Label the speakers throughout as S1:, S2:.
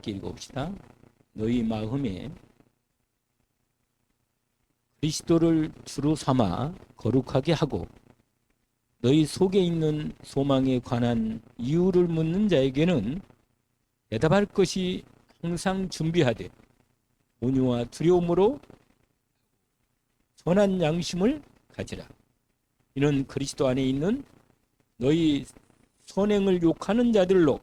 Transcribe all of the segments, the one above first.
S1: 함께 읽어봅시다. 너희 마음에 그리스도를 주로 삼아 거룩하게 하고 너희 속에 있는 소망에 관한 이유를 묻는 자에게는 대답할 것이 항상 준비하되 온유와 두려움으로 선한 양심을 가지라. 이는 그리스도 안에 있는 너희 선행을 욕하는 자들로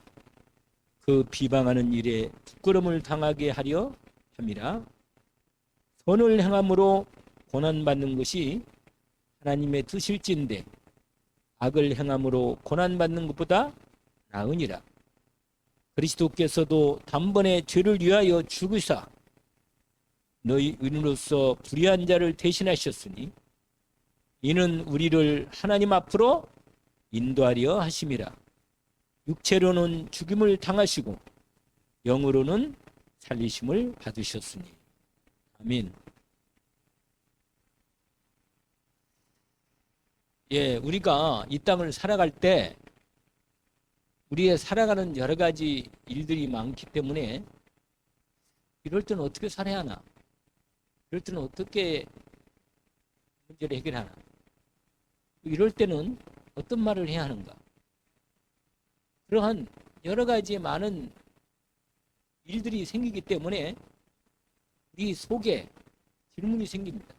S1: 그 비방하는 일에 부끄러움을 당하게 하려 함이라. 선을 행함으로 고난받는 것이 하나님의 뜻일진데 악을 행함으로 고난받는 것보다 나으니라. 그리스도께서도 단번에 죄를 위하여 죽으사 너희 의인으로서 불의한 자를 대신하셨으니 이는 우리를 하나님 앞으로 인도하려 하심이라. 육체로는 죽임을 당하시고 영으로는 살리심을 받으셨으니. 아멘. 예, 우리가 이 땅을 살아갈 때 우리의 살아가는 여러 가지 일들이 많기 때문에 이럴 때는 어떻게 살아야 하나? 이럴 때는 어떻게 문제를 해결하나? 이럴 때는 어떤 말을 해야 하는가? 그러한 여러 가지의 많은 일들이 생기기 때문에 우리 속에 질문이 생깁니다.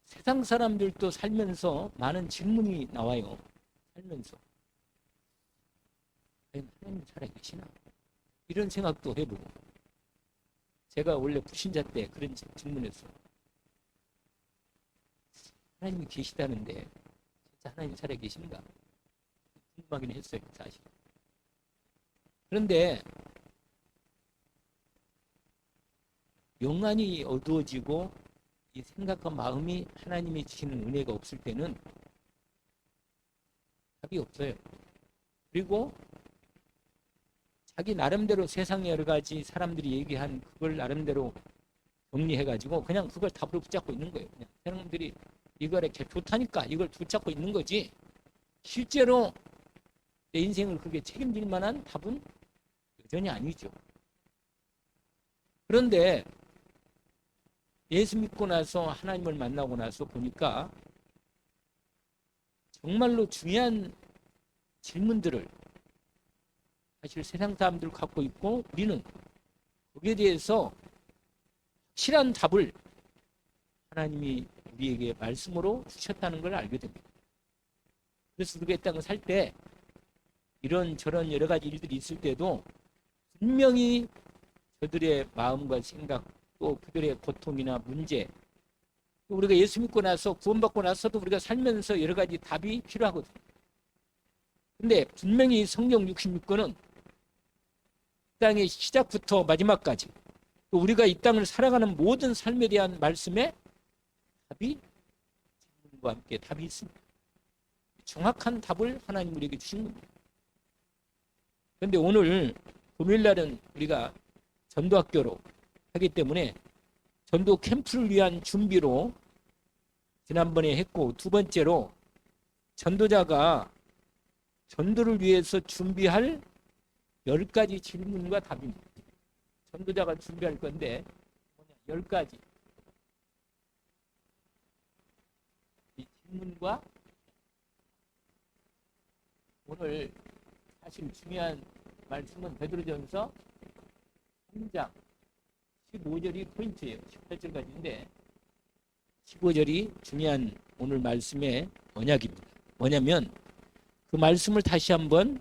S1: 세상 사람들도 살면서 많은 질문이 나와요. 살면서 하나님 살아계시나? 이런 생각도 해보고, 제가 원래 불신자 때 그런 질문했어요. 하나님이 계시다는데 진짜 하나님 살아계신가? 궁금하긴 했어요, 사실. 그런데 영안이 어두워지고 이 생각과 마음이 하나님이 주시는 은혜가 없을 때는 답이 없어요. 그리고 자기 나름대로 세상에 여러 가지 사람들이 얘기한 그걸 나름대로 정리해가지고 그냥 그걸 답으로 붙잡고 있는 거예요. 그냥 사람들이 이거에 좋다니까 이걸 붙잡고 있는 거지, 실제로 내 인생을 그게 책임질 만한 답은 여전히 아니죠. 그런데 예수 믿고 나서 하나님을 만나고 나서 보니까 정말로 중요한 질문들을 사실 세상 사람들 갖고 있고 우리는 거기에 대해서 확실한 답을 하나님이 우리에게 말씀으로 주셨다는 걸 알게 됩니다. 그래서 우리가 이 땅을 살 때 이런 저런 여러 가지 일들이 있을 때도 분명히 저들의 마음과 생각, 또 그들의 고통이나 문제, 또 우리가 예수 믿고 나서 구원받고 나서도 우리가 살면서 여러 가지 답이 필요하거든요. 근데 분명히 성경 66권은 땅의 시작부터 마지막까지 또 우리가 이 땅을 살아가는 모든 삶에 대한 말씀에 답이 질문과 함께 답이 있습니다. 정확한 답을 하나님 우리에게 주신 겁니다. 그런데 오늘 금요일날은 우리가 전도학교로 하기 때문에 전도 캠프를 위한 준비로 지난번에 했고, 두 번째로 전도자가 전도를 위해서 준비할 10가지 질문과 답입니다. 전도자가 준비할 건데 10가지 이 질문과, 오늘 사실 중요한 말씀은 베드로전서 3장 15절이 포인트예요. 18절까지인데 15절이 중요한 오늘 말씀의 언약입니다. 뭐냐면 그 말씀을 다시 한번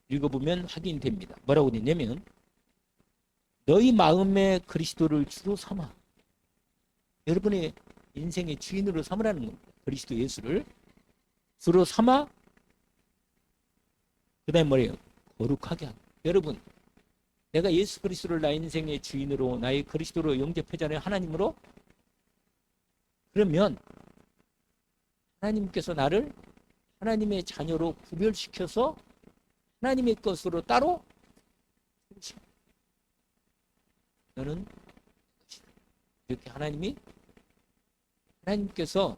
S1: 읽어보면 확인됩니다. 뭐라고 되냐면 너희 마음에 그리스도를 주로 삼아, 여러분의 인생의 주인으로 삼으라는 겁니다. 그리스도 예수를 주로 삼아, 그 다음에 뭐래요? 거룩하게 하고. 여러분, 내가 예수 그리스도를 나의 인생의 주인으로, 나의 그리스도로 영접하잖아요. 하나님으로. 그러면 하나님께서 나를 하나님의 자녀로 구별시켜서 하나님의 것으로 따로 너는 이렇게 하나님께서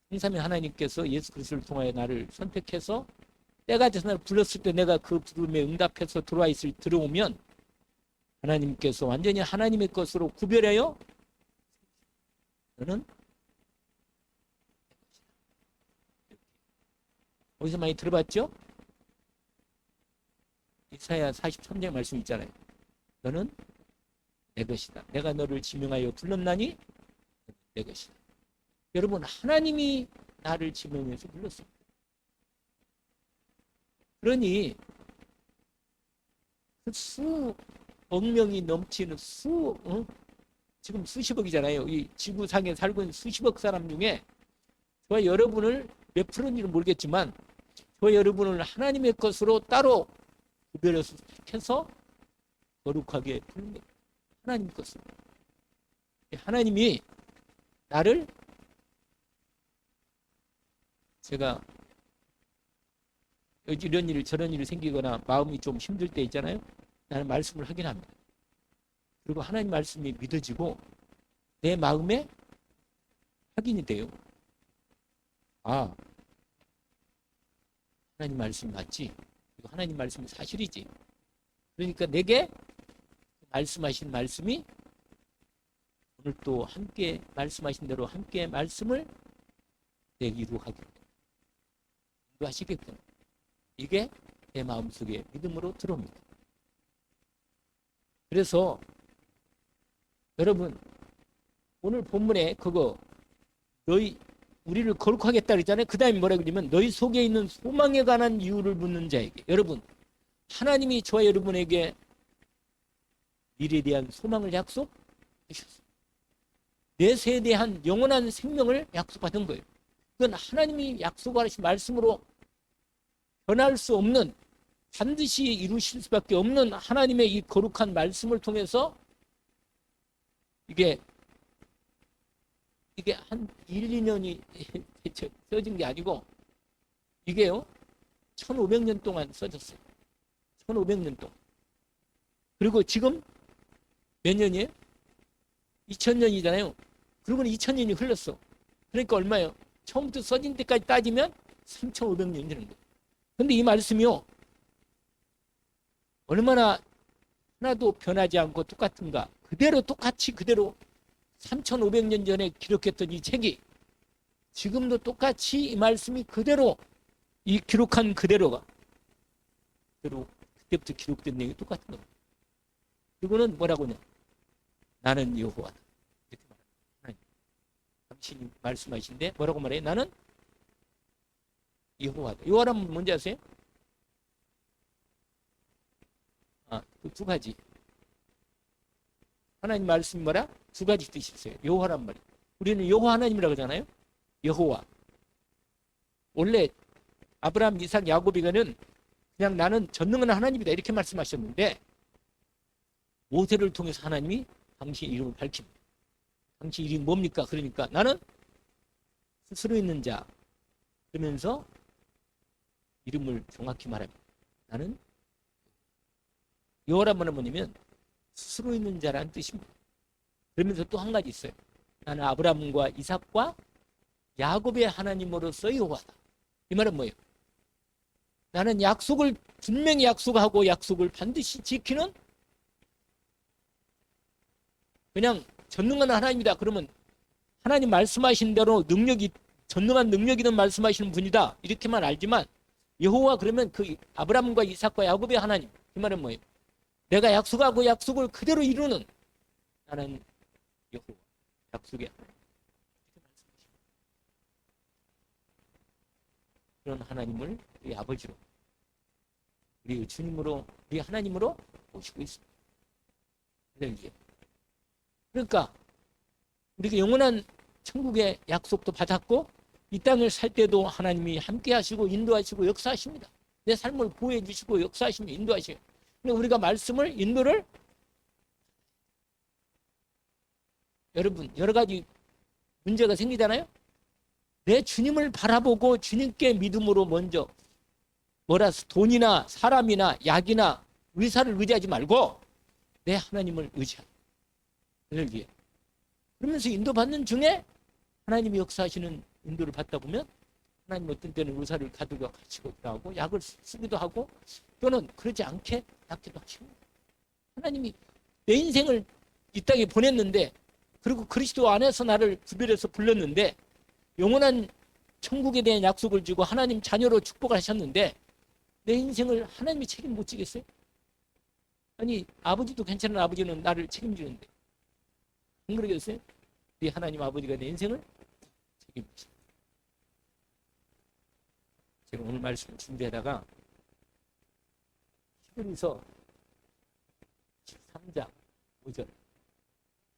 S1: 성삼위 하나님께서 예수 그리스도를 통하여 나를 선택해서 때가 돼서 나를 불렀을 때 내가 그 부름에 응답해서 들어오면 하나님께서 완전히 하나님의 것으로 구별해요. 너는 어디서 많이 들어봤죠? 이사야 43장 말씀 있잖아요. 너는 내 것이다. 내가 너를 지명하여 불렀나니 내 것이다. 여러분, 하나님이 나를 지명해서 불렀습니다. 그러니 수억 명이 넘치는 지금 수십억이잖아요. 이 지구상에 살고 있는 수십억 사람 중에 저와 여러분을 몇 프로인지는 모르겠지만 저와 여러분을 하나님의 것으로 따로 구별해서 택해서 거룩하게 부릅니다. 하나님 것으로. 하나님이 나를, 제가 이런 일 저런 일이 생기거나 마음이 좀 힘들 때 있잖아요. 나는 말씀을 하긴 합니다. 그리고 하나님 말씀이 믿어지고 내 마음에 확인이 돼요. 아, 하나님 말씀이 맞지. 그리고 하나님 말씀이 사실이지. 그러니까 내게 말씀하신 말씀이 오늘 또 함께 말씀하신 대로 함께 말씀을 내 이루하겠다. 이루하시겠구나. 이게 내 마음속에 믿음으로 들어옵니다. 그래서 여러분, 오늘 본문에 그거 우리를 거룩하겠다 그랬잖아요. 그 다음에 뭐라 그러냐면 너희 속에 있는 소망에 관한 이유를 묻는 자에게. 여러분, 하나님이 저와 여러분에게 미래에 대한 소망을 약속하셨어요. 내세에 대한 영원한 생명을 약속받은 거예요. 그건 하나님이 약속하신 말씀으로 변할 수 없는, 반드시 이루실 수밖에 없는 하나님의 이 거룩한 말씀을 통해서 이게 한 1, 2년이 써진 게 아니고 이게요 1500년 동안 써졌어요. 1500년 동안. 그리고 지금 몇 년이에요? 2000년이잖아요. 그리고는 2000년이 흘렀어. 그러니까 얼마예요? 처음부터 써진 때까지 따지면 3500년이 되는 거예요. 근데 이 말씀이요 얼마나 하나도 변하지 않고 똑같은가. 그대로 똑같이 그대로 3500년 전에 기록했던 이 책이 지금도 똑같이 이 말씀이 그대로 이 기록한 그대로가 그대로 그때부터 기록된 내용이 똑같은 겁니다. 그리고는 뭐라고 하냐. 나는 여호와다. 이렇게 말합니다. 당신이 말씀하신데 뭐라고 말해요? 나는 여호와다. 여호와라면 뭔지 아세요? 그 두 가지. 하나님 말씀이 뭐라? 두 가지 뜻이 있어요. 여호와란 말이에요. 우리는 여호와 하나님이라고 하잖아요. 여호와. 원래 아브라함, 이삭, 야곱에게는 그냥 나는 전능한 하나님이다 이렇게 말씀하셨는데 모세를 통해서 하나님이 당신 이름을 밝힙니다. 당신 이름이 뭡니까? 그러니까 나는 스스로 있는 자. 그러면서 이름을 정확히 말합니다. 나는 여호와란 말은 뭐냐면 스스로 있는 자라는 뜻입니다. 그러면서 또 한 가지 있어요. 나는 아브라함과 이삭과 야곱의 하나님으로서 여호와다. 이 말은 뭐예요? 나는 약속을 분명히 약속하고 약속을 반드시 지키는 그냥 전능한 하나님이다. 그러면 하나님 말씀하신 대로 전능한 능력이든 말씀하시는 분이다. 이렇게만 알지만 여호와 그러면 그 아브라함과 이삭과 야곱의 하나님. 이 말은 뭐예요? 내가 약속하고 약속을 그대로 이루는 나는 여호와 약속의 하나님. 그런 하나님을 우리 아버지로 우리 주님으로 우리 하나님으로 모시고 있습니다. 그러니까 우리가 영원한 천국의 약속도 받았고 이 땅을 살 때도 하나님이 함께 하시고 인도하시고 역사하십니다. 내 삶을 보호해 주시고 역사하시며 인도하시고. 근데 우리가 말씀을 인도를 여러분 여러 가지 문제가 생기잖아요. 내 주님을 바라보고 주님께 믿음으로 먼저 돈이나 사람이나 약이나 의사를 의지하지 말고 내 하나님을 의지하라. 그를 위해. 그러면서 인도받는 중에 하나님이 역사하시는 인도를 받다 보면 하나님 어떤 때는 의사를 가두고 가시기도 하고 약을 쓰기도 하고 또는 그러지 않게 낫기도 하시고 하나님이 내 인생을 이 땅에 보냈는데 그리고 그리스도 안에서 나를 구별해서 불렀는데 영원한 천국에 대한 약속을 주고 하나님 자녀로 축복하셨는데 내 인생을 하나님이 책임 못 지겠어요? 아니 아버지도 괜찮은 아버지는 나를 책임지는데 안 그러겠어요? 네 하나님 아버지가 내 인생을 책임지십니다. 제가 오늘 말씀을 준비하다가 히브리서 13장 5절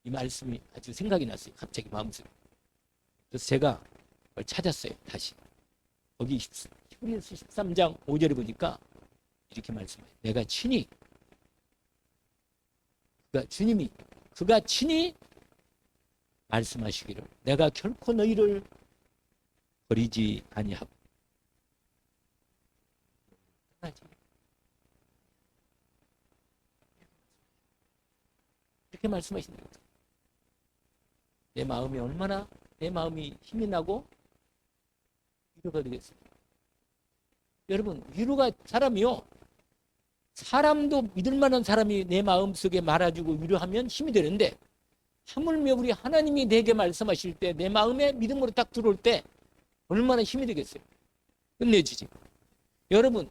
S1: 이 말씀이 아주 생각이 났어요. 갑자기 마음속에. 그래서 제가 그걸 찾았어요. 다시. 거기 히브리서 13장 5절에 보니까 이렇게 말씀해요. 내가 친히 그가 친히 말씀하시기를 내가 결코 너희를 버리지 아니하고 이렇게 말씀하시는 거예요. 내 마음이 얼마나 내 마음이 힘이 나고 위로가 되겠습니까? 여러분 위로가 사람이요. 사람도 믿을 만한 사람이 내 마음속에 말아주고 위로하면 힘이 되는데 하물며 우리 하나님이 내게 말씀하실 때 내 마음에 믿음으로 딱 들어올 때 얼마나 힘이 되겠어요. 끝내주지. 여러분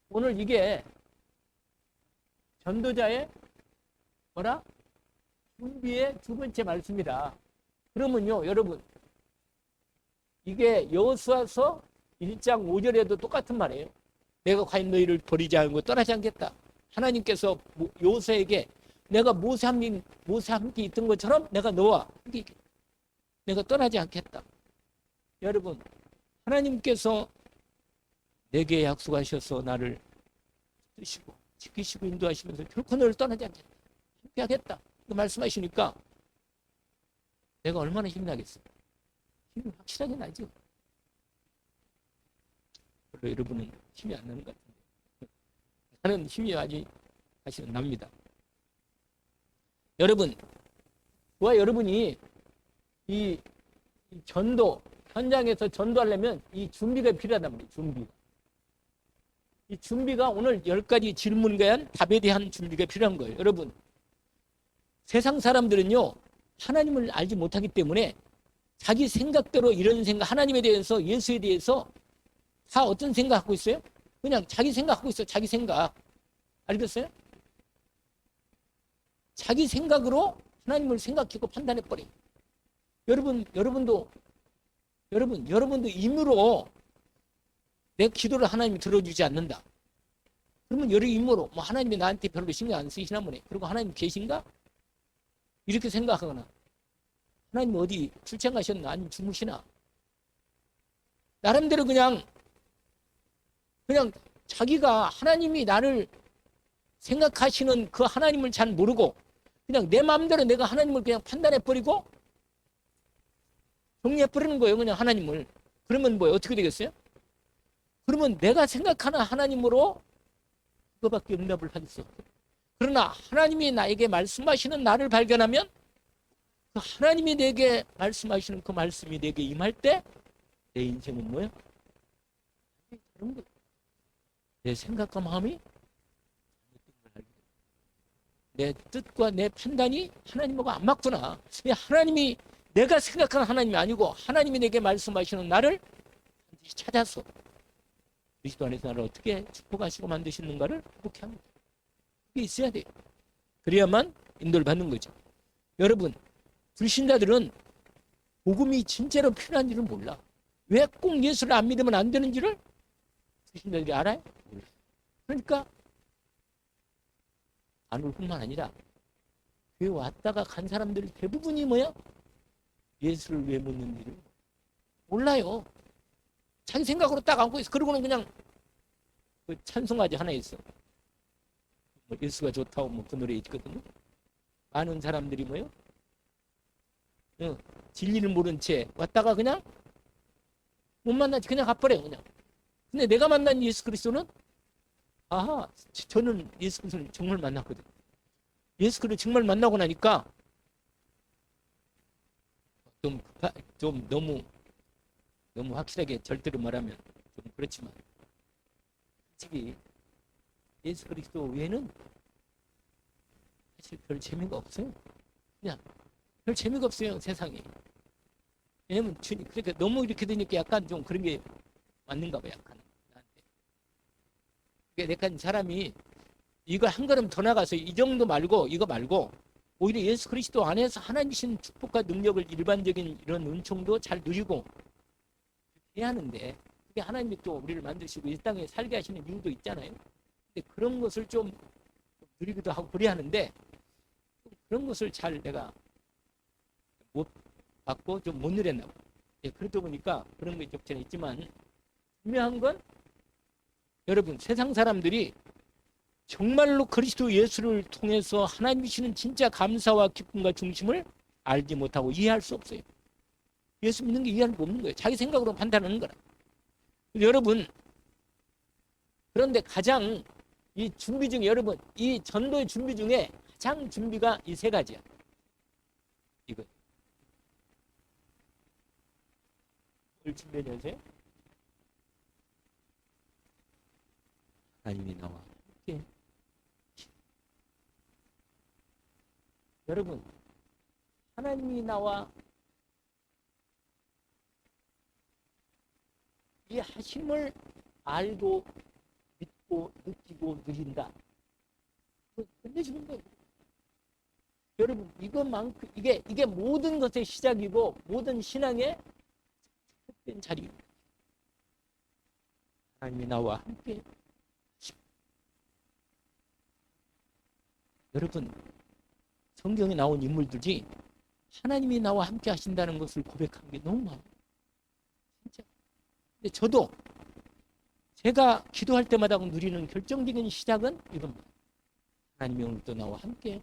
S1: 오늘 이게 전도자의 뭐라? 준비의 두 번째 말씀이다. 그러면요 여러분 이게 여호수아서 1장 5절에도 똑같은 말이에요. 내가 과연 너희를 버리지 않고 떠나지 않겠다. 하나님께서 여호수아에게 내가 모세와 함께 있던 것처럼 내가 너와 함께 내가 떠나지 않겠다. 여러분 하나님께서 내게 약속하셔서 나를 뜻이고 지키시고 인도하시면서 결코 너를 떠나지 않겠다. 함께 하겠다. 그 말씀하시니까 내가 얼마나 힘이 나겠어요. 힘이 확실하게 나죠. 별로 여러분은 힘이 안 나는 것 같은데 나는 힘이 아주 사실은 납니다. 여러분 저와 여러분이 이 전도 현장에서 전도하려면 이 준비가 필요하단 말이에요. 이 준비가 오늘 10가지 질문에 대한 답에 대한 준비가 필요한 거예요. 여러분 세상 사람들은요 하나님을 알지 못하기 때문에 자기 생각대로 이런 생각 하나님에 대해서 예수에 대해서 다 어떤 생각 갖고 있어요? 그냥 자기 생각 갖고 있어요. 자기 생각. 알겠어요? 자기 생각으로 하나님을 생각하고 판단해버려요. 여러분도 임으로 내 기도를 하나님이 들어주지 않는다. 그러면 여러 임으로 뭐 하나님이 나한테 별로 신경 안 쓰시나 보네. 그리고 하나님 계신가? 이렇게 생각하거나 하나님 어디 출장 가셨나? 아니면 주무시나? 나름대로 그냥 자기가 하나님이 나를 생각하시는 그 하나님을 잘 모르고 그냥 내 마음대로 내가 하나님을 그냥 판단해버리고 정리해버리는 거예요. 그냥 하나님을. 그러면 뭐 어떻게 되겠어요? 그러면 내가 생각하는 하나님으로 그거밖에 응답을 하겠어요. 그러나 하나님이 나에게 말씀하시는 나를 발견하면 그 하나님이 내게 말씀하시는 그 말씀이 내게 임할 때 내 인생은 뭐예요? 다른 거예요. 내 생각과 마음이 내 뜻과 내 판단이 하나님하고 안 맞구나. 하나님이 내가 생각하는 하나님이 아니고 하나님이 내게 말씀하시는 나를 반드시 찾아서 그리스도 안에서 나를 어떻게 축복하시고 만드시는가를 회복해 합니다. 그게 있어야 돼요. 그래야만 인도를 받는 거죠. 여러분 불신자들은 복음이 진짜로 필요한 줄을 몰라. 왜 꼭 예수를 안 믿으면 안 되는지를 불신자들이 알아요? 몰라. 그러니까 안 올 뿐만 아니라 교회 왔다가 간 사람들 대부분이 뭐야? 예수를 왜 묻는지를 몰라요. 자기 생각으로 딱 안고 있어. 그러고는 그냥 그 찬송가지 하나 있어. 뭐 예수가 좋다고 뭐 그 노래 있거든요. 많은 사람들이 뭐요? 진리를 모른 채 왔다가 그냥 못 만나지. 그냥 가버려요. 그냥. 근데 내가 만난 예수 그리스도는 저는 예수 그리스도를 정말 만났거든요. 예수 그리스도를 정말 만나고 나니까 좀 너무 너무 확실하게 절대로 말하면 좀 그렇지만 솔직히 예수 그리스도 외에는 사실 별 재미가 없어요. 그냥 별 재미가 없어요, 세상에. 왜냐면 그러니까 너무 이렇게 되니까 약간 좀 그런 게 맞는가 봐, 약간 나한테. 그러니까 약간 사람이 이거 한 걸음 더 나가서 이 정도 말고 이거 말고 오히려 예수 그리스도 안에서 하나님 주신 축복과 능력을 일반적인 이런 은총도 잘 누리고 해야 하는데 그게 하나님이 또 우리를 만드시고 이 땅에 살게 하시는 이유도 있잖아요. 근데 그런 것을 좀 누리기도 하고 그래야 하는데 그런 것을 잘 내가 못 받고 좀 못 누렸나 봐. 예, 그러다 보니까 그런 게 적잖아 있지만 분명한 건 여러분 세상 사람들이 정말로 그리스도 예수를 통해서 하나님이 주시는 진짜 감사와 기쁨과 중심을 알지 못하고 이해할 수 없어요. 예수 믿는 게 이해할 수 없는 거예요. 자기 생각으로 판단하는 거라. 여러분 그런데 가장 이 준비 중에 여러분 이 전도의 준비 중에 가장 준비가 이 세 가지야. 이거 뭘 준비하세요? 하나님이 나와 함께. 여러분 하나님이 나와 이 하심을 알고 믿고 느끼고 누린다. 끝내주는 거예요. 여러분 이것만큼 이게 모든 것의 시작이고 모든 신앙의 된 자리입니다. 하나님이 나와 함께 하시고. 여러분 성경에 나온 인물들이 하나님이 나와 함께 하신다는 것을 고백한 게 너무 많아요. 진짜. 근데 저도 제가 기도할 때마다 누리는 결정적인 시작은 이겁니다. 하나님이 오늘도 나와 함께.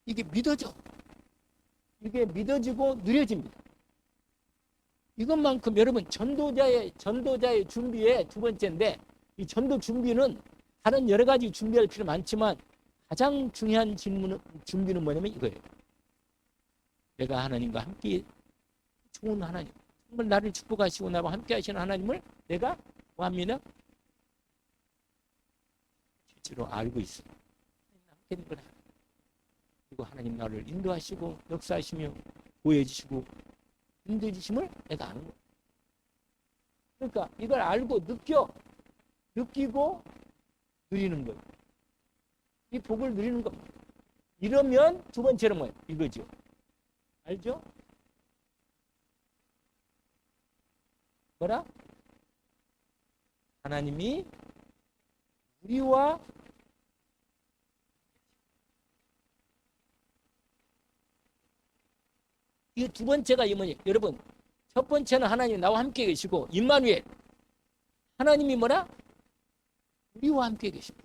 S1: 이게 믿어져. 이게 믿어지고 누려집니다. 이것만큼 여러분 전도자의 준비의 두 번째인데 이 전도 준비는 다른 여러 가지 준비할 필요 많지만 가장 중요한 준비는 뭐냐면 이거예요. 내가 하나님과 함께 좋은 하나님, 정말 나를 축복하시고 나와 함께 하시는 하나님을 내가 뭐합니다? 실제로 알고 있어. 함께 있는 거라. 그리고 하나님 나를 인도하시고 역사하시며 보여주시고 인도해 주심을 내가 아는 거예요. 그러니까 이걸 알고 느끼고 누리는 거예요. 이 복을 누리는 겁니다. 이러면 두 번째는 뭐예요? 이거죠. 알죠? 뭐라? 하나님이 우리와 이 두 번째가 이 뭐냐? 여러분 첫 번째는 하나님 나와 함께 계시고 임마누엘 하나님이 뭐라? 우리와 함께 계시고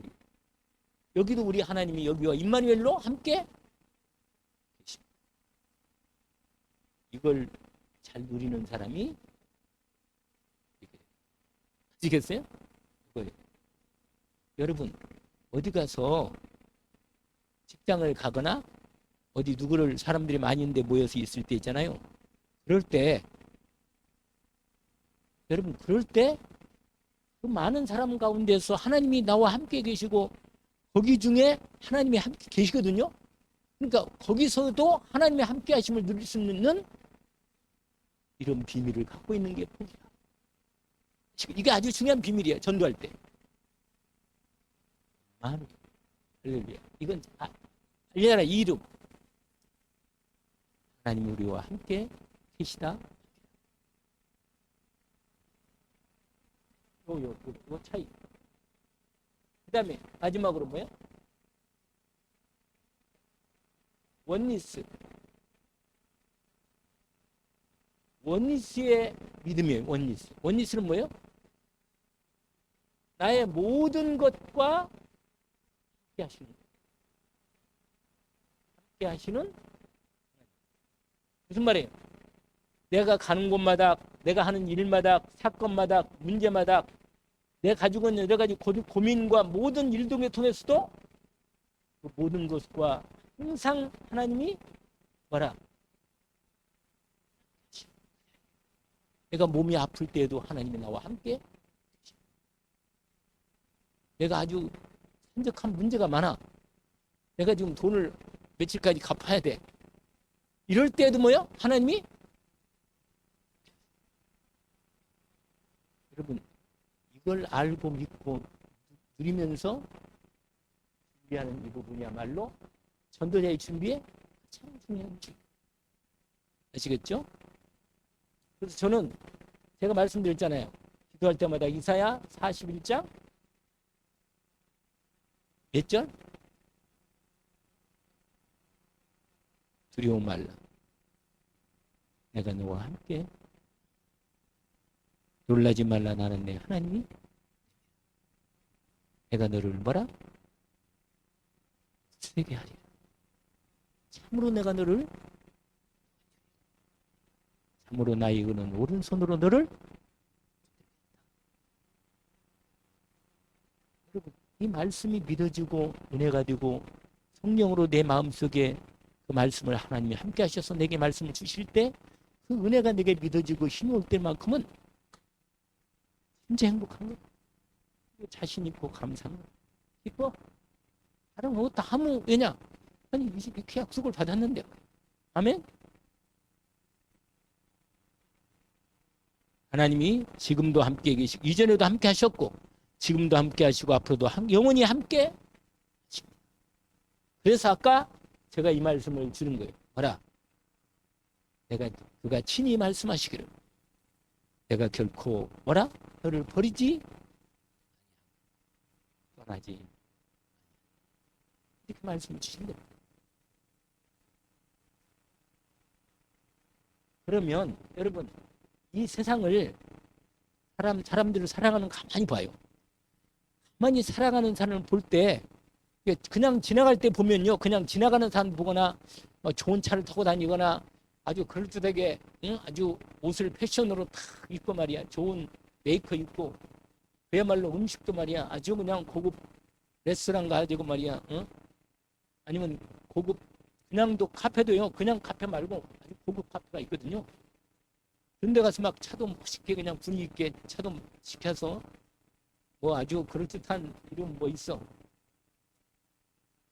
S1: 여기도 우리 하나님이 여기와 임마누엘로 함께 계십니다. 이걸 잘 누리는 사람이 아시겠어요? 여러분 어디 가서 직장을 가거나 어디 누구를 사람들이 많이 있는데 모여서 있을 때 있잖아요. 그럴 때 여러분 그 많은 사람 가운데서 하나님이 나와 함께 계시고 거기 중에 하나님이 함께 계시거든요. 그러니까 거기서도 하나님의 함께 하심을 누릴 수 있는 이런 비밀을 갖고 있는 게 복이야. 이게 아주 중요한 비밀이에요. 전도할 때. 할렐루야. 이건 알려라 이 이름. 하나님 우리와 함께 계시다. 요 차이. 그 다음에 마지막으로 뭐예요? 원리스. 원리스의 믿음이에요. 원리스. 원리스는 뭐예요? 나의 모든 것과 함께 하시는 거예요. 함께 하시는 무슨 말이에요? 내가 가는 곳마다 내가 하는 일마다 사건마다 문제마다 내가 가지고 있는 여러 가지 고민과 모든 일동에 통해서도 그 모든 것과 항상 하나님이 뭐라? 내가 몸이 아플 때에도 하나님이 나와 함께, 내가 아주 산적한 문제가 많아, 내가 지금 돈을 며칠까지 갚아야 돼, 이럴 때에도 뭐요? 하나님이, 여러분 이걸 알고 믿고 누리면서 준비하는 이 부분이야말로 전도자의 준비에 참 중요한 줄 아시겠죠? 그래서 저는 제가 말씀드렸잖아요. 기도할 때마다 이사야 41장 몇 절? 두려워 말라. 내가 너와 함께. 놀라지 말라. 나는 내 하나님이 내가 너를 뭐라? 세게 하리라. 참으로 내가 너를, 참으로 나의 의는 오른손으로 너를. 여러분 이 말씀이 믿어지고 은혜가 되고 성령으로 내 마음속에 그 말씀을 하나님이 함께 하셔서 내게 말씀을 주실 때 그 은혜가 내게 믿어지고 힘이 올 때만큼은 진짜 행복한 거예요. 자신 있고 감사한 거예요. 기뻐? 다른 것도 아무, 왜냐? 아니 이렇게 약속을 받았는데. 아멘? 하나님이 지금도 함께 계시고 이전에도 함께 하셨고 지금도 함께 하시고 앞으로도 영원히 함께 하십니다. 그래서 아까 제가 이 말씀을 주는 거예요. 봐라. 그가 친히 말씀하시기를 내가 결코 뭐라? 너를 버리지 떠나지. 이렇게 말씀을 주신다. 그러면 여러분 이 세상을 사람들을 사랑하는 가만히 봐요. 가만히 사랑하는 사람을 볼 때 그냥 지나갈 때 보면요. 그냥 지나가는 사람 보거나 좋은 차를 타고 다니거나 아주 그럴듯하게 아주 옷을 패션으로 탁 입고 말이야. 좋은 메이커 입고 그야말로 음식도 말이야. 아주 그냥 고급 레스토랑 가지고 말이야. 아니면 고급 그냥도 카페도요. 그냥 카페 말고 아주 고급 카페가 있거든요. 그런 데 가서 막 차도 멋있게 그냥 분위기 있게 차도 시켜서 뭐 아주 그럴듯한 이름 뭐 있어.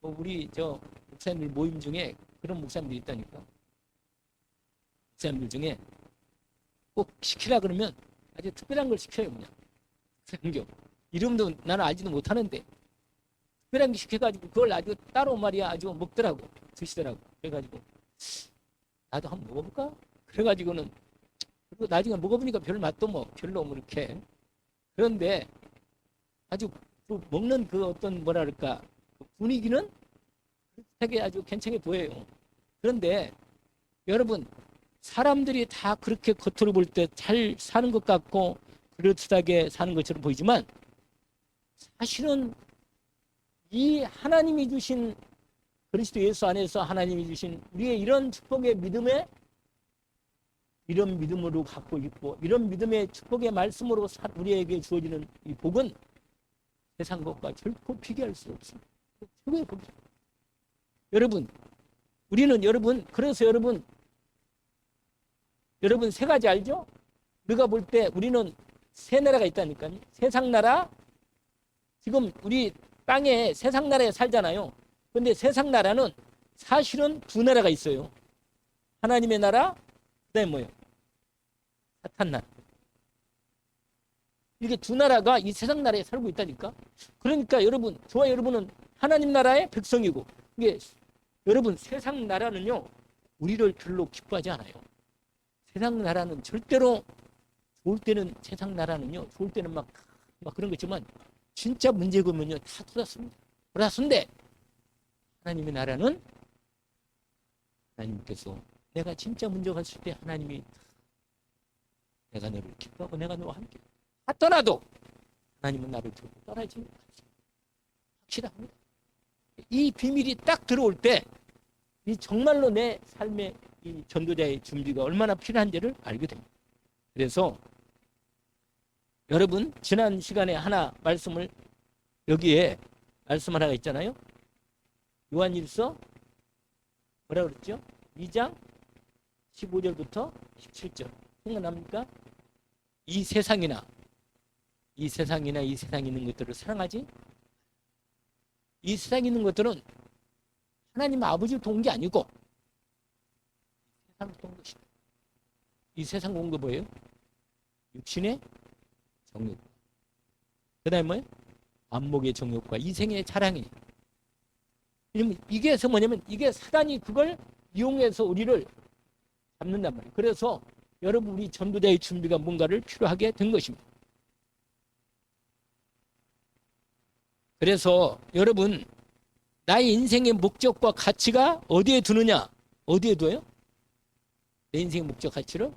S1: 뭐 우리 저 목사님들 모임 중에 그런 목사님들이 있다니까. 목사님들 중에 꼭 시키라 그러면 아주 특별한 걸 시켜요. 그냥 성경 이름도 나는 알지도 못하는데 특별한 게 시켜가지고 그걸 아주 따로 말이야 아주 먹더라고. 드시더라고. 그래가지고 나도 한번 먹어볼까? 그래가지고는 그리고 나중에 먹어보니까 별 맛도 뭐 별로 뭐 이렇게. 그런데 아주 그 먹는 그 어떤 뭐랄까 그 분위기는 되게 아주 괜찮게 보여요. 그런데 여러분 사람들이 다 그렇게 겉으로 볼 때 잘 사는 것 같고 그럴듯하게 사는 것처럼 보이지만 사실은 이 하나님이 주신 그리스도 예수 안에서 하나님이 주신 우리의 이런 축복의 믿음에 이런 믿음으로 갖고 있고 이런 믿음의 축복의 말씀으로 우리에게 주어지는 이 복은 세상 것과 결코 비교할 수 없습니다. 최고의 복이죠. 여러분 우리는 여러분 그래서 여러분 세 가지 알죠? 우리가 볼 때 우리는 세 나라가 있다니까요. 세상 나라 지금 우리 땅에 세상 나라에 살잖아요. 그런데 세상 나라는 사실은 두 나라가 있어요. 하나님의 나라 그다음에 뭐예요? 사탄 나라. 이렇게 두 나라가 이 세상 나라에 살고 있다니까. 그러니까 여러분 저와 여러분은 하나님 나라의 백성이고 이게 여러분 세상 나라는요 우리를 별로 기뻐하지 않아요. 세상 나라는 절대로 좋을 때는 세상 나라는요 좋을 때는 막 그런 거 있지만 진짜 문제가 오면요 다 터졌습니다. 그렇습니다. 하나님의 나라는 하나님께서 내가 진짜 문제가 있을 때 하나님이 내가 너를 기뻐하고 내가 너와 함께 떠나도 하나님은 나를 두고 떠나지 확실합니다. 이 비밀이 딱 들어올 때 이 정말로 내 삶의 이 전도자의 준비가 얼마나 필요한지를 알게 됩니다. 그래서 여러분 지난 시간에 하나 말씀을 여기에 말씀 하나가 있잖아요. 요한일서 뭐라 그랬죠? 2장 15절부터 17절 생각납니까? 이 세상이나 이 세상에 있는 것들을 사랑하지? 이 세상에 있는 것들은 하나님 아버지를 도운 게 아니고 세상을 도운 것이다. 이 세상 온 거 뭐예요? 육신의 정욕. 그 다음에 뭐예요? 안목의 정욕과 이생의 자랑이에요. 왜냐면 이게 뭐냐면 이게 사단이 그걸 이용해서 우리를 잡는단 말이에요. 그래서 여러분 우리 전도자의 준비가 뭔가를 필요하게 된 것입니다. 그래서 여러분 나의 인생의 목적과 가치가 어디에 두느냐? 어디에 둬요? 내 인생의 목적 가치를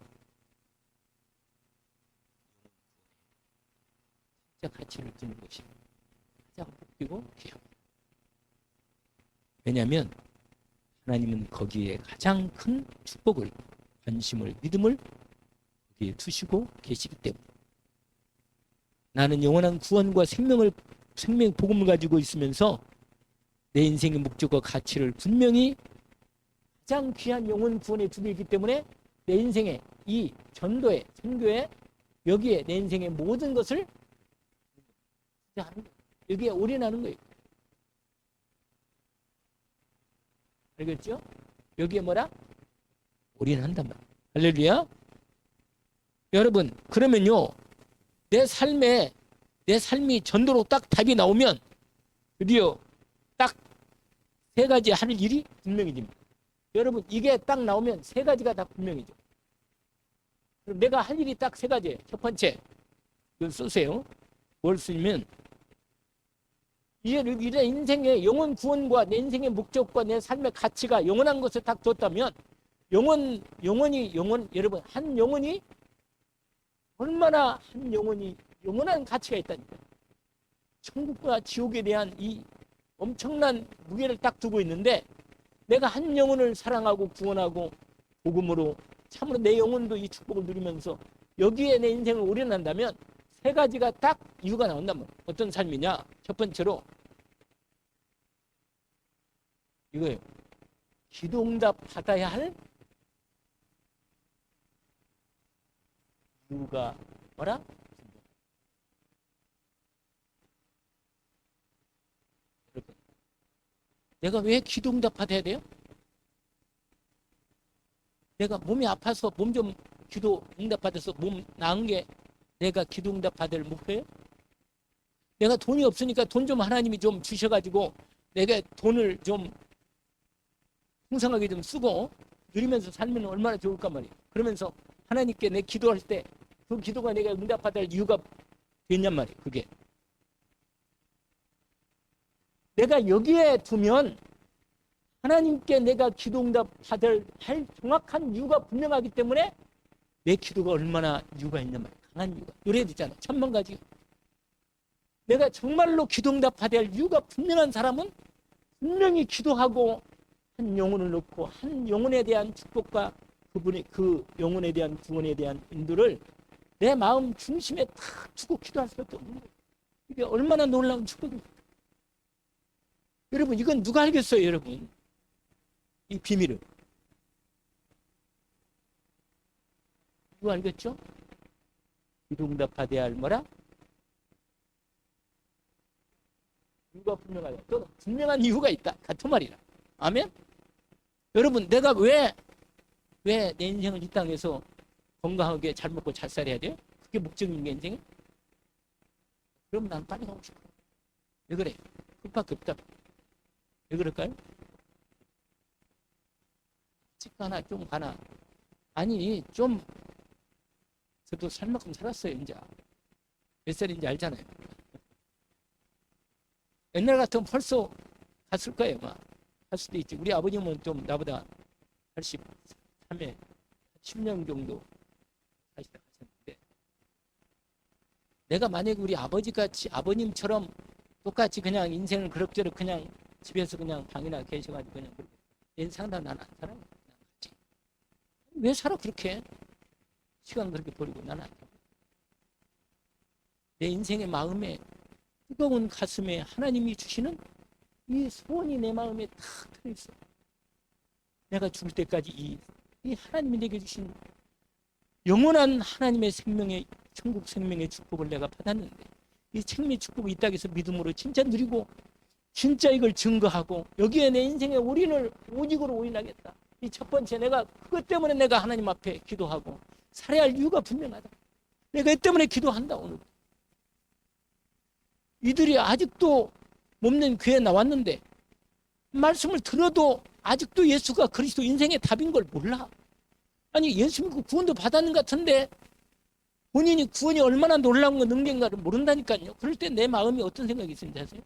S1: 진짜 가치를 두는 것입니다. 가장 복되고 귀합니다. 왜냐하면 하나님은 거기에 가장 큰 축복을, 관심을, 믿음을 거기에 두시고 계시기 때문에 나는 영원한 구원과 생명 복음을 가지고 있으면서 내 인생의 목적과 가치를 분명히 가장 귀한 영혼 구원에 두고 있기 때문에 내 인생의 이 전도에, 선교에 여기에 내 인생의 모든 것을 여기에 올인하는 거예요. 알겠죠? 여기에 뭐라? 올인한단 말이에요. 할렐루야. 여러분 그러면요 내 삶이 전도로 딱 답이 나오면 드디어 딱 세 가지 할 일이 분명해집니다. 여러분 이게 딱 나오면 세 가지가 다 분명해져. 그럼 내가 할 일이 딱 세 가지예요. 첫 번째 이거 쓰세요. 뭘 쓰면 이제 내 인생의 영혼 구원과 내 인생의 목적과 내 삶의 가치가 영원한 것을 딱 뒀다면 여러분 한 영혼이 얼마나 한 영혼이 영원한 가치가 있다니까. 천국과 지옥에 대한 이 엄청난 무게를 딱 두고 있는데 내가 한 영혼을 사랑하고 구원하고 복음으로 참으로 내 영혼도 이 축복을 누리면서 여기에 내 인생을 올인한다면 세 가지가 딱 이유가 나온단 말이에요. 어떤 삶이냐? 첫 번째로 이거예요. 기도응답 받아야 할 이유가 뭐라? 내가 왜 기도응답 받아야 돼요? 내가 몸이 아파서 몸 좀 기도응답 받아서 몸 나은 게 내가 기도응답 받을 목표예요? 내가 돈이 없으니까 돈 좀 하나님이 좀 주셔가지고 내가 돈을 좀 풍성하게 좀 쓰고 누리면서 살면 얼마나 좋을까 말이에요. 그러면서 하나님께 내 기도할 때 그 기도가 내가 응답받을 이유가 됐냔 말이에요. 그게 내가 여기에 두면 하나님께 내가 기도 응답 받을 할 정확한 이유가 분명하기 때문에 내 기도가 얼마나 이유가 있냔 말이에요. 강한 이유가. 노래도 있잖아. 1000가지. 내가 정말로 기도 응답 받을 이유가 분명한 사람은 분명히 기도하고 한 영혼을 놓고 한 영혼에 대한 축복과 그 영혼에 대한 구원에 대한 인도를 내 마음 중심에 탁 두고 기도할 수밖에 없는 거예요. 이게 얼마나 놀라운 축복입니까? 여러분 이건 누가 알겠어요, 여러분? 이 비밀을 누가 알겠죠? 기도응답 받아야 할 뭐라? 이유가 분명하다. 또 분명한 이유가 있다. 같은 말이라. 아멘? 여러분 내가 왜 내 인생을 이 땅에서 건강하게 잘 먹고 잘 살아야 돼요? 그게 목적인 게 인생이? 그럼 난 빨리 가고 싶어. 왜 그래? 그밖에 없다. 왜 그럴까요? 집 가나 좀 가나. 아니 좀 저도 살 만큼 살았어요. 이제 몇 살인지 알잖아요. 옛날 같으면 벌써 갔을 거예요. 막. 할 수도 있지. 우리 아버님은 좀 나보다 83에 10년 정도 하셨는데 내가 만약에 우리 아버지같이 아버님처럼 똑같이 그냥 인생을 그럭저럭 그냥 집에서 그냥 방이나 계셔가지고 그냥 인상다 나는 안 살아요. 왜 살아 그렇게? 시간 그렇게 버리고 나는 안 살아. 내 인생의 마음에 뜨거운 가슴에 하나님이 주시는 이 소원이 내 마음에 탁 들어있어. 내가 죽을 때까지 이 하나님이 내게 주신 영원한 하나님의 생명의 천국 생명의 축복을 내가 받았는데 이 생명의 축복이 있다고 해서 믿음으로 진짜 누리고 진짜 이걸 증거하고 여기에 내 인생의 올인을 오직으로 올인하겠다. 이 첫 번째 내가 그것 때문에 내가 하나님 앞에 기도하고 살아야 할 이유가 분명하다. 내가 이 때문에 기도한다. 오늘 이들이 아직도 몸는 교회에 나왔는데 말씀을 들어도 아직도 예수가 그리스도 인생의 답인 걸 몰라. 아니 예수 믿고 구원도 받았는 것 같은데 본인이 구원이 얼마나 놀라운 거 능력인가를 모른다니까요. 그럴 때 내 마음이 어떤 생각이 있는지 아세요?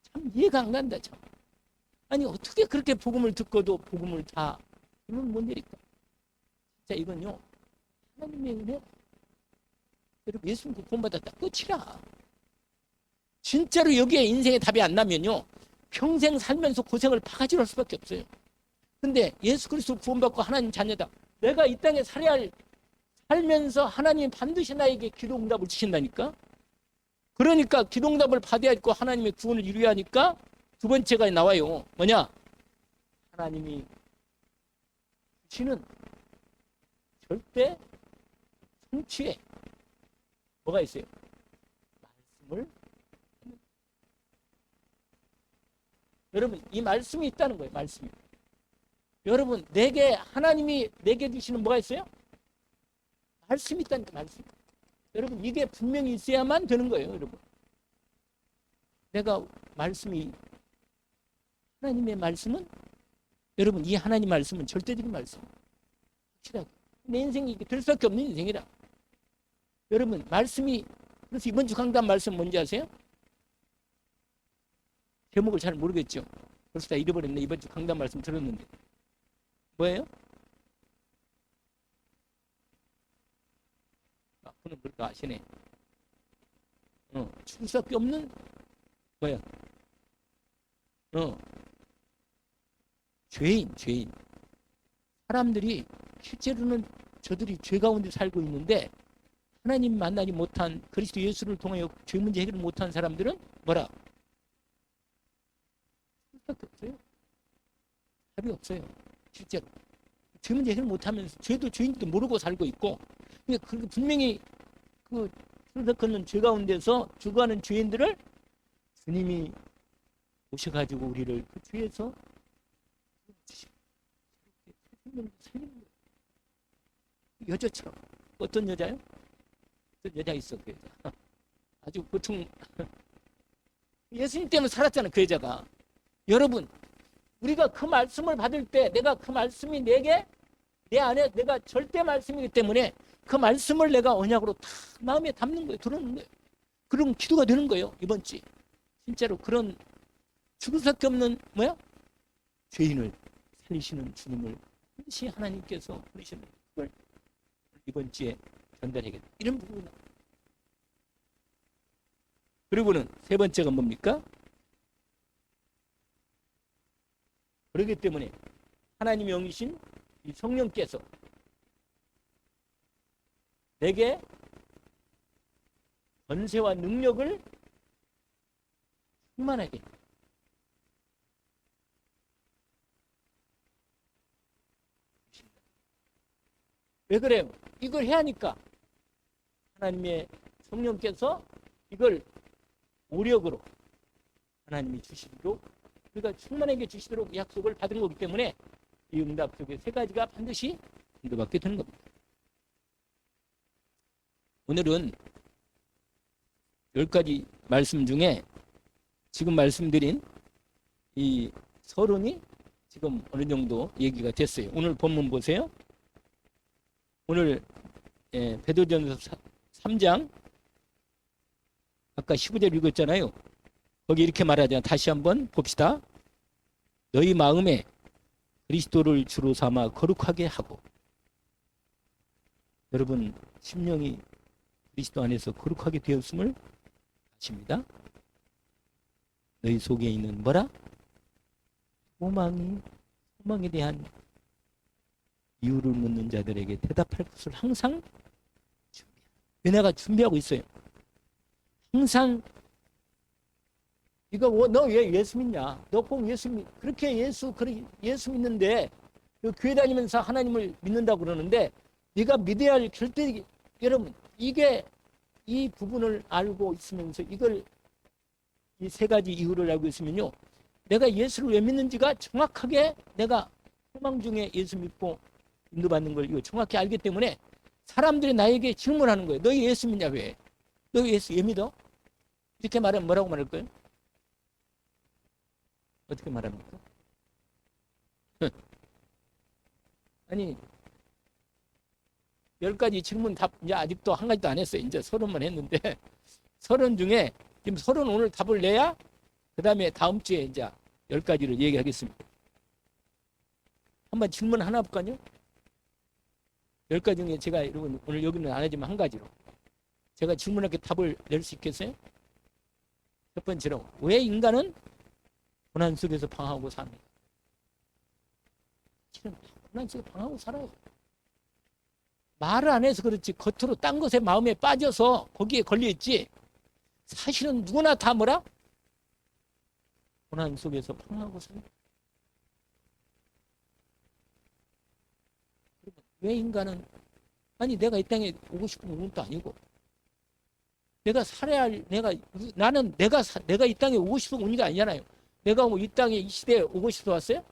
S1: 참 이해가 안 간다. 참. 아니 어떻게 그렇게 복음을 듣고도 복음을 다 이건 뭔 일일까? 자 이건요 하나님의 은혜. 여러분 예수 믿고 구원받았다 끝이라. 진짜로 여기에 인생의 답이 안 나면요 평생 살면서 고생을 바가지로 할 수밖에 없어요. 근데 예수 그리스도 구원받고 하나님 자녀다. 내가 이 땅에 살면서 하나님 반드시 나에게 기도응답을 주신다니까. 그러니까 기도응답을 받아야 했고 하나님의 구원을 이루어야 하니까 두 번째가 나와요. 뭐냐? 하나님이 주시는 절대 성취에 뭐가 있어요? 말씀을. 여러분 이 말씀이 있다는 거예요. 말씀이. 여러분 하나님이 내게 주시는 뭐가 있어요? 말씀이 있다니까. 말씀. 여러분 이게 분명히 있어야만 되는 거예요. 여러분 내가 말씀이 하나님의 말씀은 여러분 이 하나님 말씀은 절대적인 말씀. 확실하게 내 인생이 이게 될 수밖에 없는 인생이라. 여러분 말씀이. 그래서 이번 주 강단 말씀 뭔지 아세요? 제목을 잘 모르겠죠. 벌써 다 잃어버렸네. 이번 주 강단 말씀 들었는데 뭐예요? 그는 뭘까 아시네. 죽을 수밖에 없는 뭐야? 죄인. 사람들이 실제로는 저들이 죄 가운데 살고 있는데 하나님 만나지 못한 그리스도 예수를 통하여 죄 문제 해결을 못한 사람들은 뭐라? 수밖에 없어요. 답이 없어요. 실제로 죄 문제 해결 못하면서 죄도 죄인도 모르고 살고 있고. 그러니까 분명히 그 걷는 죄 가운데서 죽어가는 죄인들을 주님이 오셔가지고 우리를 그 죄에서 살리는 거예요. 여자처럼. 어떤 여자요? 어떤 여자 있어 그 여자. 아주 보통 예수님 때문에 살았잖아 그 여자가. 여러분 우리가 그 말씀을 받을 때 내가 그 말씀이 내게 내 안에 내가 절대 말씀이기 때문에 그 말씀을 내가 언약으로 다 마음에 담는 거예요. 들어놓는 거예요. 그럼 기도가 되는 거예요. 이번 주에 진짜로 그런 죽을 수밖에 없는 뭐야? 죄인을 살리시는 주님을 반드시 하나님께서 부르시는 걸 이번 주에 전달해야겠다. 이런 부분이 나와요. 그리고는 세 번째가 뭡니까? 그렇기 때문에 하나님의 영이신 이 성령께서 내게 권세와 능력을 충만하게 주십니다. 왜 그래요? 이걸 해야 하니까 하나님의 성령께서 이걸 오력으로 하나님이 주시도록 우리가 충만하게 주시도록 약속을 받은 거기 때문에 이 응답 속에 세 가지가 반드시 인도받게 되는 겁니다. 오늘은 10가지 말씀 중에 지금 말씀드린 이 서론이 지금 어느 정도 얘기가 됐어요. 오늘 본문 보세요. 오늘 베드로전서 3장 아까 19절 읽었잖아요. 거기 이렇게 말하잖아요. 다시 한번 봅시다. 너희 마음에 그리스도를 주로 삼아 거룩하게 하고. 여러분 심령이 그리스도 안에서 거룩하게 되었음을 아십니다. 너희 속에 있는 뭐라? 소망에 대한 이유를 묻는 자들에게 대답할 것을 항상 준비해. 내가 준비하고 있어요. 항상 이거 너 왜 예수 믿냐? 너 꼭 예수 그렇게 예수 믿는데 교회 다니면서 하나님을 믿는다고 그러는데 네가 믿어야 할 결대 여러분 이게 이 부분을 알고 있으면서 이걸 이 세 가지 이유를 알고 있으면요 내가 예수를 왜 믿는지가 정확하게 내가 소망 중에 예수 믿고 인도받는 걸 이거 정확히 알기 때문에 사람들이 나에게 질문하는 거예요. 너 예수 믿냐 왜? 너 예수 왜 믿어? 이렇게 말하면 뭐라고 말할 거예요? 어떻게 말합니까? 아니 10가지 질문 답 이제 아직도 한 가지도 안 했어요. 이제 30만 했는데 30 중에 지금 30 오늘 답을 내야 그 다음에 다음 주에 이제 10가지를 얘기하겠습니다. 한번 질문 하나 볼까요? 10가지 중에 제가 여러분 오늘 여기는 안 하지만 한 가지로 제가 질문하게 답을 낼 수 있겠어요? 첫 번째로 왜 인간은 고난 속에서 방황하고 삽니까? 지금 고난 속에 방황하고 살아요. 말을 안 해서 그렇지 겉으로 딴 것에 마음에 빠져서 거기에 걸려있지 사실은 누구나 다 뭐라? 고난 속에서 방황하고 삽니다. 왜 인간은 아니 내가 이 땅에 오고 싶은 것도 아니고 내가 살아야 할 나는 내가 이 땅에 오고 싶은 운이 아니잖아요. 내가 뭐 이 땅에 이 시대에 오고 싶어 왔어요?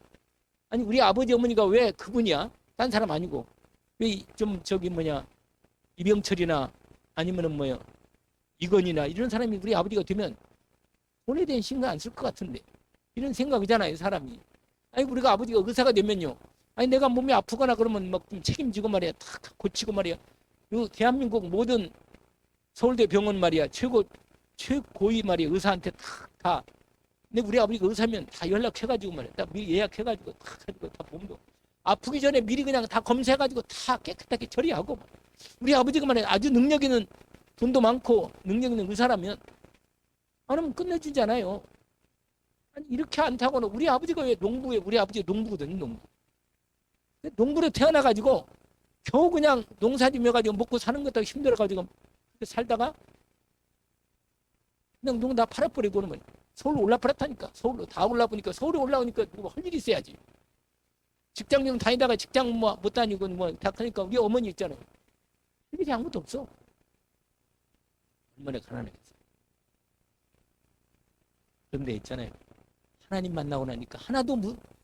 S1: 아니 우리 아버지 어머니가 왜 그분이야? 딴 사람 아니고 왜 좀 저기 뭐냐 이병철이나 아니면은 뭐야 이건이나 이런 사람이 우리 아버지가 되면 돈에 대한 신경 안 쓸 것 같은데 이런 생각이잖아요 사람이. 아니 우리가 아버지가 의사가 되면요 아니 내가 몸이 아프거나 그러면 막 좀 책임지고 말이야 다 고치고 말이야 요 대한민국 모든 서울대 병원 말이야 최고위 말이야 의사한테 다 근데 우리 아버지가 의사면 다 연락해가지고 말이야 다 미리 예약해가지고 다 가지고 다 몸도 아프기 전에 미리 그냥 다 검사해가지고 다 깨끗하게 처리하고 우리 아버지가 말이야 아주 능력 있는 돈도 많고 능력 있는 의사라면 안 하면 끝내주잖아요. 아니 이렇게 안 타고는 우리 아버지가 왜 농부에 우리 아버지가 농부거든요. 농부로 태어나가지고 겨우 그냥 농사지며가지고 먹고 사는 것도 힘들어가지고 살다가 그냥 농 다 팔아버리고 그러면 서울로 올라버렸다니까. 서울로 다 올라보니까 서울에 올라오니까 뭐 할 일이 있어야지. 직장 좀 다니다가 직장 뭐 못 다니고 뭐 다 하니까 우리 어머니 있잖아요. 할 일이 아무것도 없어. 얼마나 가난하겠어. 그런데 있잖아요. 하나님 만나고 나니까 하나도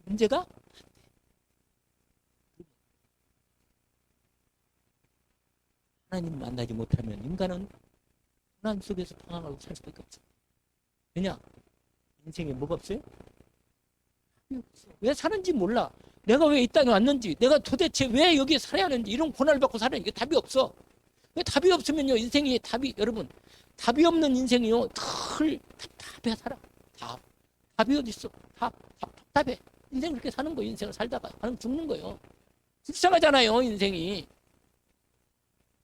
S1: 문제가 안 돼. 하나님 만나지 못하면 인간은 고난 속에서 방황하고 살 수밖에 없어. 왜냐? 인생에 뭐가 없어요? 왜 사는지 몰라. 내가 왜 이 땅에 왔는지, 내가 도대체 왜 여기에 살아야 하는지, 이런 고난을 받고 살아야 하는지 답이 없어. 왜 답이 없으면요, 인생이 답이, 여러분, 답이 없는 인생이요, 답답해 살아. 답이 어디 있어? 답답해. 인생 그렇게 사는 거예요. 인생을 살다가 그냥 죽는 거예요. 불쌍하잖아요, 인생이.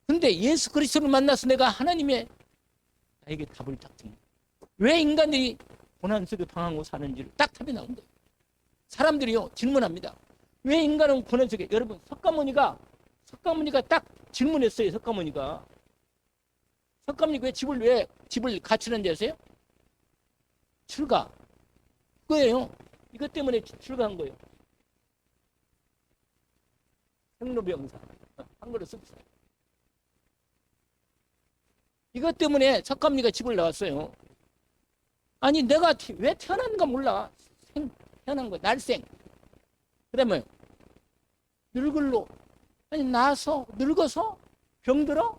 S1: 근데 예수 그리스도를 만나서 내가 하나님의 나에게 답을 딱 줍니다. 왜 인간들이 고난 속에 방황하고 사는지를 딱 답이 나온 거예요. 사람들이요 질문합니다. 왜 인간은 고난 속에 여러분 석가모니가 딱 질문했어요. 석가모니가 왜 집을 갖추는지 아세요? 출가 그거예요. 이것 때문에 출가한 거예요. 생로병사 한글로 씁시다. 이것 때문에 석가모니가 집을 나왔어요. 아니 내가 왜 태어났는가 몰라. 태어난 거 날생. 그다음에 늙을로 아니 늙어서 병들어.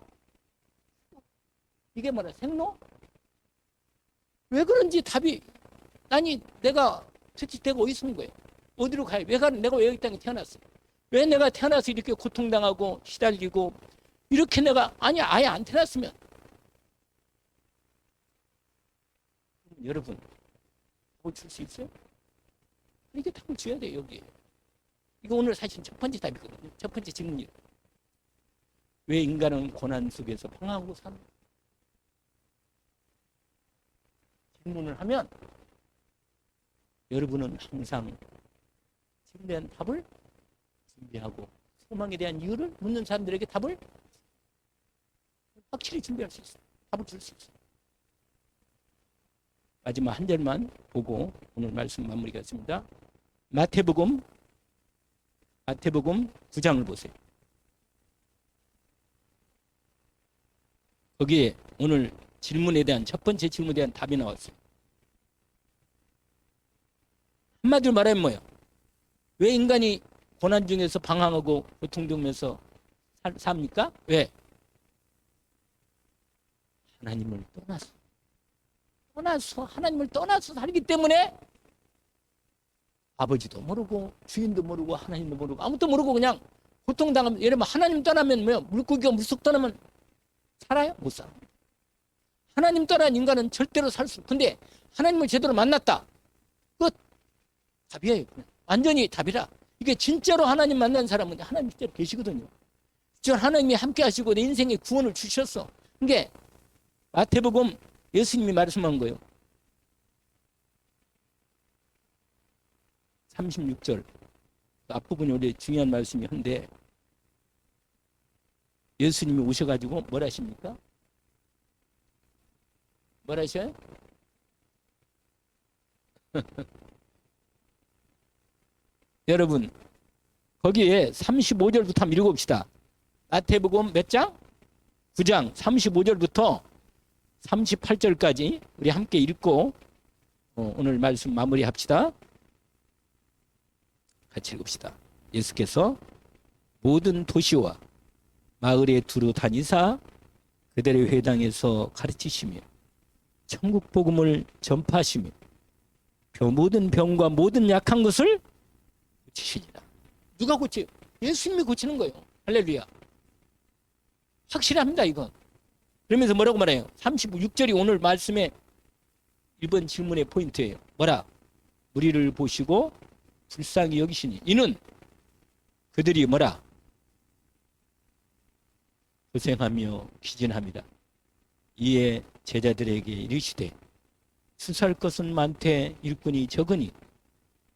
S1: 이게 뭐라 생로? 왜 그런지 답이 아니 내가 채찍대고 어디 있는 거예요? 어디로 가요? 내가 왜 이 땅에 태어났어? 왜 내가 태어나서 이렇게 고통당하고 시달리고 이렇게 내가 아니 아예 안 태어났으면 여러분 답을 줄 수 있어요? 이게 답을 줘야 돼요. 여기에 이거 오늘 사실 첫 번째 답이거든요. 첫 번째 질문이에요. 왜 인간은 고난 속에서 방황하고 사는 질문을 하면 여러분은 항상 지금 대한 답을 준비하고 소망에 대한 이유를 묻는 사람들에게 답을 확실히 준비할 수 있어요. 답을 줄 수 있어요. 마지막 한 절만 보고 오늘 말씀 마무리하겠습니다. 마태복음 마태복음 9장을 보세요. 거기에 오늘 질문에 대한 첫 번째 질문에 대한 답이 나왔어요. 한마디로 말하면 뭐예요? 왜 인간이 고난 중에서 방황하고 고통받으면서 삽니까? 왜? 하나님을 떠나서 하나님을 떠나서 살기 때문에 아버지도 모르고 주인도 모르고 하나님도 모르고 아무것도 모르고 그냥 고통당하면, 예를 들면 하나님 떠나면 뭐예요? 물고기가 물속 떠나면 살아요? 못 살아. 하나님 떠난 인간은 절대로 살 수. 근데 하나님을 제대로 만났다. 끝. 답이에요. 완전히 답이라. 이게 진짜로 하나님 만난 사람은 하나님 진짜로 계시거든요. 진짜 하나님이 함께 하시고 내 인생에 구원을 주셨어. 이게 마태복음 예수님이 말씀한 거예요. 36절 앞부분이 원래 중요한 말씀이 한데, 예수님이 오셔가지고 뭘 하십니까? 뭘 하셔요? 여러분 거기에 35절부터 한번 읽어봅시다. 마태복음 몇 장? 9장 35절부터 38절까지 우리 함께 읽고 오늘 말씀 마무리합시다. 같이 읽읍시다. 예수께서 모든 도시와 마을에 두루 다니사 그들의 회당에서 가르치시며 천국 복음을 전파하시며 모든 병과 모든 약한 것을 고치시리라. 누가 고쳐요? 예수님이 고치는 거예요. 할렐루야. 확실합니다 이건. 그러면서 뭐라고 말해요? 36절이 오늘 말씀의 1번 질문의 포인트예요. 뭐라? 무리를 보시고 불쌍히 여기시니 이는 그들이 뭐라? 고생하며 기진합니다. 이에 제자들에게 이르시되 추수할 것은 많되 일꾼이 적으니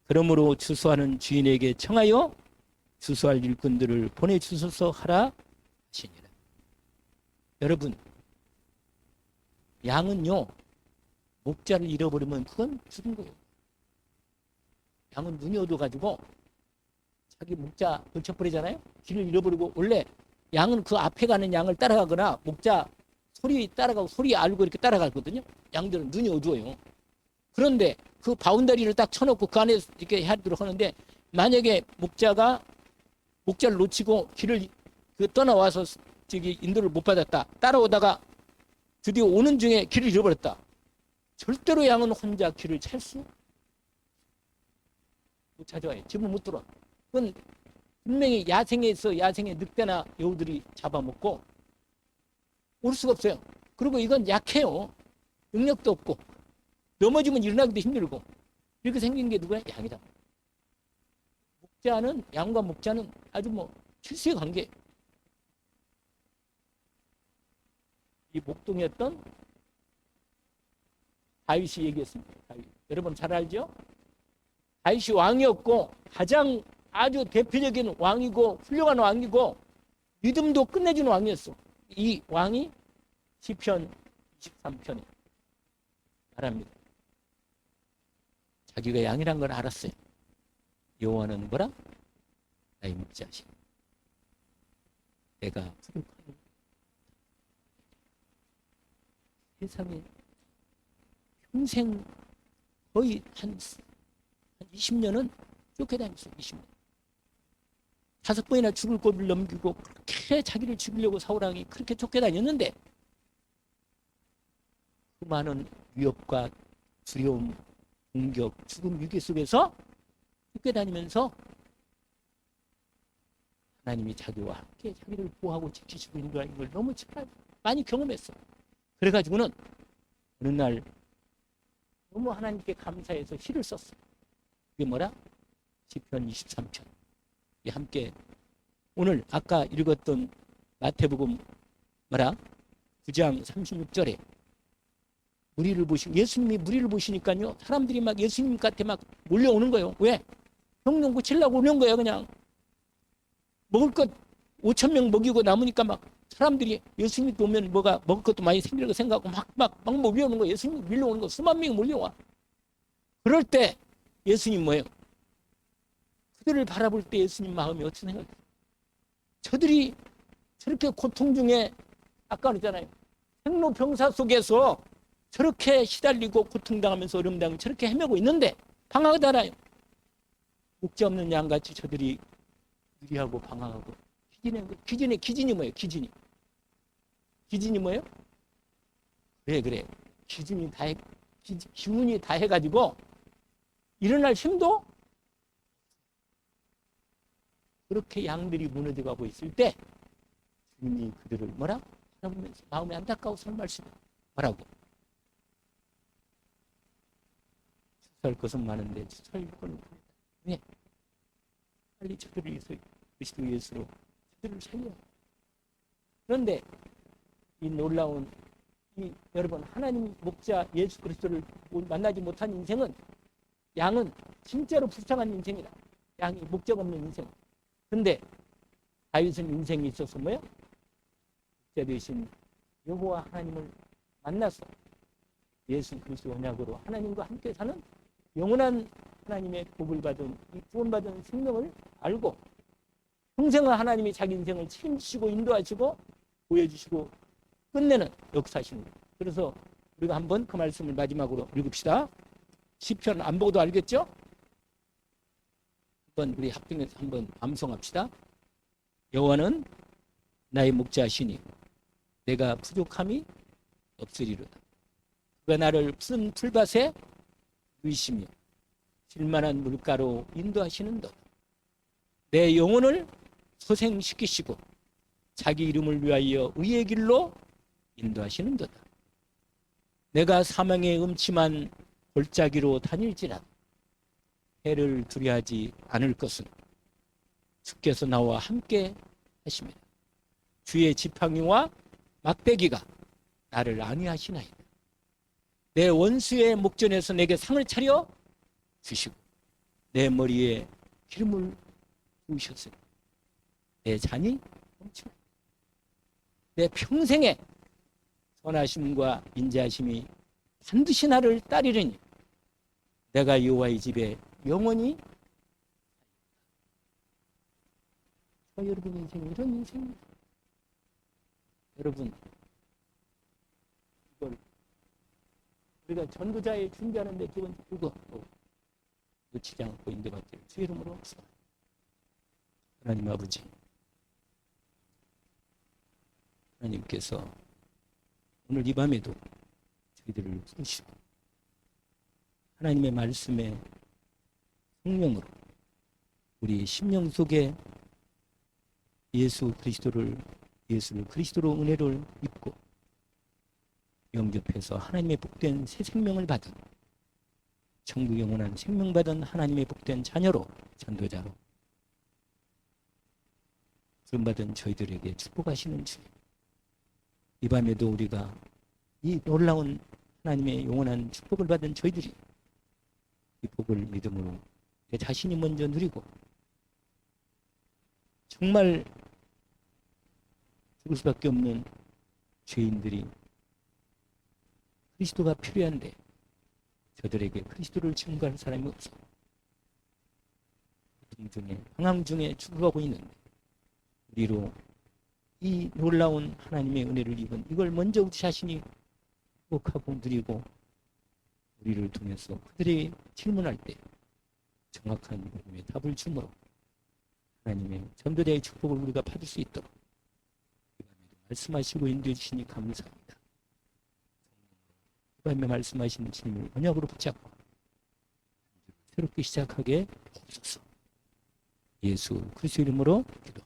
S1: 그러므로 추수하는 주인에게 청하여 추수할 일꾼들을 보내주소서 하라 하시니라. 여러분 양은요 목자를 잃어버리면 그건 죽은 거예요. 양은 눈이 어두워가지고 자기 목자 놓쳐버리잖아요. 길을 잃어버리고, 원래 양은 그 앞에 가는 양을 따라가거나 목자 소리 따라가고 소리 알고 이렇게 따라가거든요. 양들은 눈이 어두워요. 그런데 그 바운더리를 딱 쳐놓고 그 안에 이렇게 하도록 하는데, 만약에 목자를 놓치고 길을 떠나와서 저기 인도를 못 받았다, 따라오다가 드디어 오는 중에 길을 잃어버렸다, 절대로 양은 혼자 길을 찰 수 못 찾아와요. 집을 못 들어와. 그건 분명히 야생의 늑대나 여우들이 잡아먹고 올 수가 없어요. 그리고 이건 약해요. 능력도 없고 넘어지면 일어나기도 힘들고 이렇게 생긴 게 누구야? 양이다. 양과 목자는 아주 필수의 관계. 이 목동이었던 다윗이 얘기했습니다. 여러분 잘 알죠? 다윗이 왕이었고 가장 아주 대표적인 왕이고 훌륭한 왕이고 믿음도 끝내주는 왕이었어. 이 왕이 시편 23편에 말합니다. 자기가 양이란 걸 알았어요. 여호와는 뭐라? 나의 목자시니 내가 부족하니. 세상에 평생 거의 한 20년은 쫓겨다녔어요. 20년. 5번이나 죽을 고비를 넘기고 그렇게 자기를 죽이려고 사울왕이 그렇게 쫓겨다녔는데, 그 많은 위협과 두려움, 공격, 죽음, 위기 속에서 쫓겨다니면서 하나님이 자기와 함께 자기를 보호하고 지키시고 인도하는 걸 너무 많이 경험했어. 그래가지고는 어느 날 너무 하나님께 감사해서 시를 썼어. 그게 뭐라? 시편 23편. 함께 오늘 아까 읽었던 마태복음 9장 36절에 예수님이 무리를 보시니까요, 사람들이 막 예수님 곁에 막 몰려오는 거예요. 왜? 병 고치려고 오는 거예요. 그냥 먹을 것 5,000명 먹이고 남으니까 막 사람들이 예수님 오면 먹을 것도 많이 생기려고 생각하고 막 몰려오는 거예요. 예수님 밀려오는 거 수만 명이 몰려와. 그럴 때 예수님 뭐예요? 그들을 바라볼 때 예수님 마음이 어떻게 생각해요? 저들이 저렇게 고통 중에 아까 그랬잖아요. 생로병사 속에서 저렇게 시달리고 고통당하면서 어려움당하면서 저렇게 헤매고 있는데 방황하잖아요. 목자 없는 양같이 저들이 느리하고 방황하고 기진이 뭐예요? 기진이 뭐예요? 그래 기운이 다 해가지고 일어날 힘도 그렇게 양들이 무너져가고 있을 때 주님이 그들을 뭐라? 바라보면서 마음이 안타까워서 한 말씀 뭐라고? 추수할 것은 많은데 추수할 것은 없다. 왜? 빨리 저들을 위해서 그리스도 예수로 저들을 살려. 그런데 이 놀라운 여러분 하나님 목자 예수 그리스도를 만나지 못한 인생은 양은 진짜로 불쌍한 인생이다. 양이 목적 없는 인생. 근데 다윗은 인생이 있어서 뭐예요? 목자 되신 여호와 하나님을 만나서 예수 그리스도 언약으로 하나님과 함께 사는 영원한 하나님의 복을 받은 이 구원받은 생명을 알고 평생을 하나님이 자기 인생을 책임지시고 인도하시고 보여주시고 끝내는 역사십니다. 그래서 우리가 한번 그 말씀을 마지막으로 읽읍시다. 시편 안 보고도 알겠죠? 한번 우리 합동해서 한번 암송합시다. 여호와는 나의 목자시니 내가 부족함이 없으리로다. 그가 나를 푸른 풀밭에 누이시며 질만한 물가로 인도하시는도다. 내 영혼을 소생시키시고 자기 이름을 위하여 의의 길로 인도하시는도다. 내가 사망의 음침한 골짜기로 다닐지라도 해를 두려워하지 않을 것은 주께서 나와 함께 하십니다. 주의 지팡이와 막대기가 나를 안위하시나이다. 내 원수의 목전에서 내게 상을 차려 주시고 내 머리에 기름을 부으셨으니 내 잔이 넘치나이다. 내 평생에 선하심과 인자하심이 반드시 나를 따르리니 내가 여호와의 집에 영원히. 여러분 인생이 이런 인생입니다. 여러분 이걸 우리가 전도자에 준비하는데 두 번째 그거 놓치지 않고 인도받기를 주의 이름으로 축원합니다. 하나님 아버지, 하나님께서 오늘 이 밤에도 저희들을 부르시고 하나님의 말씀의 성령으로 우리 심령 속에 예수를 그리스도로 은혜를 입고 영접해서 하나님의 복된 새 생명을 받은 천국 영원한 생명 받은 하나님의 복된 자녀로 전도자로 부름받은 저희들에게 축복하시는 주님, 이 밤에도 우리가 이 놀라운 하나님의 영원한 축복을 받은 저희들이 이 복을 믿음으로 내 자신이 먼저 누리고 정말 죽을 수밖에 없는 죄인들이 그리스도가 필요한데 저들에게 그리스도를 증거할 사람이 없어 고통 중에 방황 중에 죽어가고 있는데 우리로 이 놀라운 하나님의 은혜를 입은 이걸 먼저 우리 자신이 회복하고 누리고 우리를 통해서 그들이 질문할 때 정확한 답을 주므로 하나님의 전도자의 축복을 우리가 받을 수 있도록 이 밤에도 말씀하시고 인도해 주시니 감사합니다. 이 밤에 말씀하신 주님을 언약으로 붙잡고 새롭게 시작하게 하옵소서. 예수 그리스도 이름으로 기도.